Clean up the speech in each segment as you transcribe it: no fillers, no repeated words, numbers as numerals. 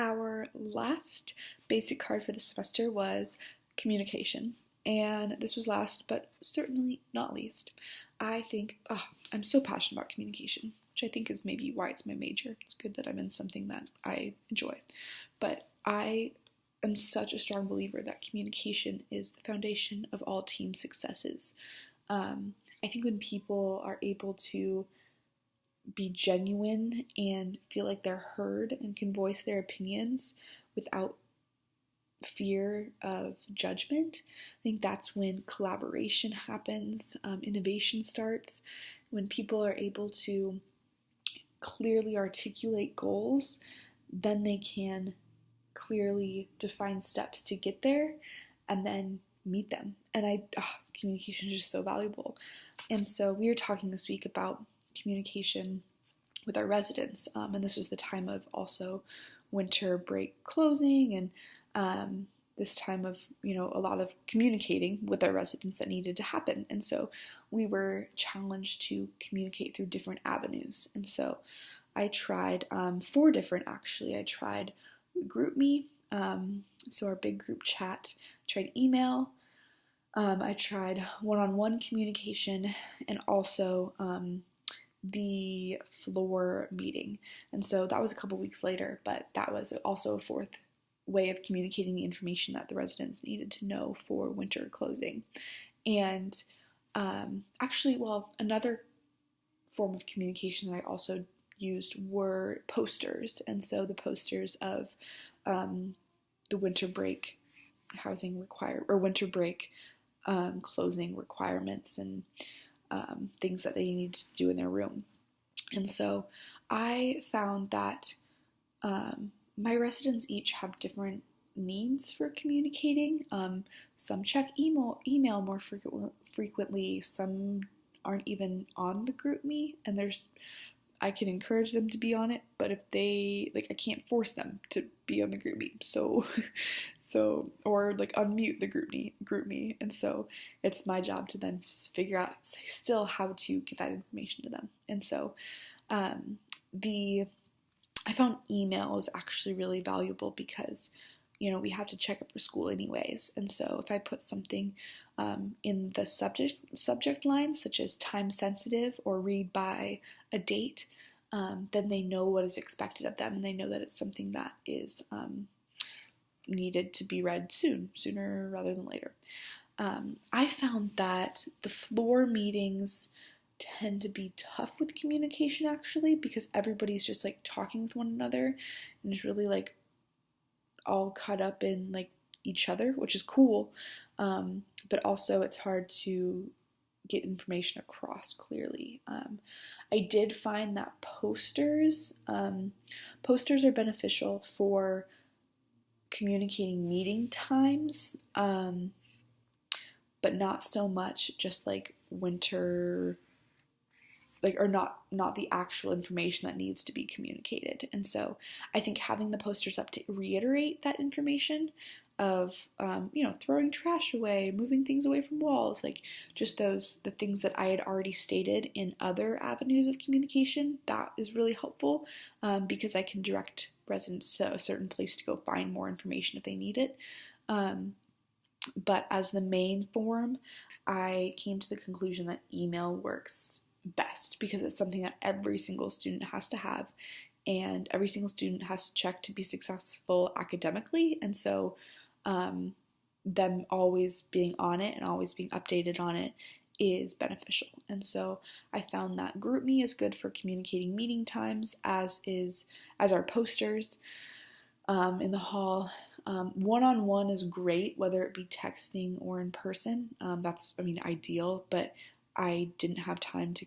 our last basic card for the semester was communication. And this was last, but certainly not least. I think, I'm so passionate about communication, which I think is maybe why it's my major. It's good that I'm in something that I enjoy. But I am such a strong believer that communication is the foundation of all team successes. I think when people are able to be genuine and feel like they're heard and can voice their opinions without fear of judgment, I think that's when collaboration happens, innovation starts, when people are able to clearly articulate goals, then they can clearly define steps to get there and then meet them. And communication is just so valuable. And so we were talking this week about communication with our residents, and this was the time of also winter break closing and this time of a lot of communicating with our residents that needed to happen. And so we were challenged to communicate through different avenues. And so I tried 4 different, actually. I tried GroupMe, so our big group chat. I tried email. I tried one-on-one communication, and also the floor meeting. And so that was a couple weeks later, but that was also a 4th way of communicating the information that the residents needed to know for winter closing. And another form of communication that I also used were posters. And so the posters of the winter break winter break closing requirements and things that they need to do in their room. And so I found that my residents each have different needs for communicating. Some check email more frequently. Some aren't even on the GroupMe, and I can encourage them to be on it, but if they, I can't force them to be on the GroupMe, or unmute the GroupMe, and so it's my job to then figure out still how to get that information to them. And so I found email is actually really valuable because we have to check up for school anyways, and so if I put something in the subject line, such as time sensitive or read by a date, then they know what is expected of them, and they know that it's something that is needed to be read sooner rather than later. I found that the floor meetings tend to be tough with communication, actually, because everybody's just talking with one another and is really all caught up in each other, which is cool, but also it's hard to get information across clearly. I did find that posters are beneficial for communicating meeting times, but not so much just winter, or not the actual information that needs to be communicated. And so I think having the posters up to reiterate that information of, throwing trash away, moving things away from walls, just the things that I had already stated in other avenues of communication, that is really helpful, because I can direct residents to a certain place to go find more information if they need it. But as the main form, I came to the conclusion that email works best because it's something that every single student has to have, and every single student has to check to be successful academically. And so them always being on it and always being updated on it is beneficial. And so I found that GroupMe is good for communicating meeting times, as our posters in the hall. One-on-one is great, whether it be texting or in person. That's ideal, but I didn't have time to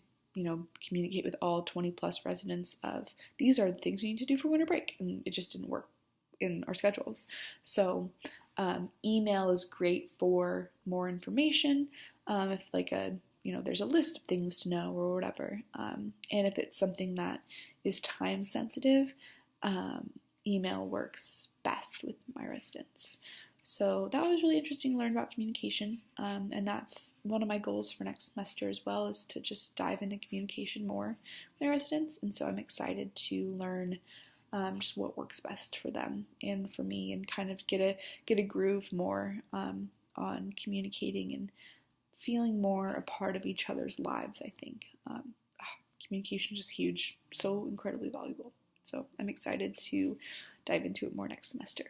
communicate with all 20 plus residents of these are the things we need to do for winter break, and it just didn't work in our schedules. So email is great for more information, if there's a list of things to know or whatever, and if it's something that is time sensitive, email works best with my residents. So that was really interesting to learn about communication, and that's one of my goals for next semester as well, is to just dive into communication more with my residents. And so I'm excited to learn just what works best for them and for me, and kind of get a groove more on communicating and feeling more a part of each other's lives, I think. Communication is just huge, so incredibly valuable. So I'm excited to dive into it more next semester.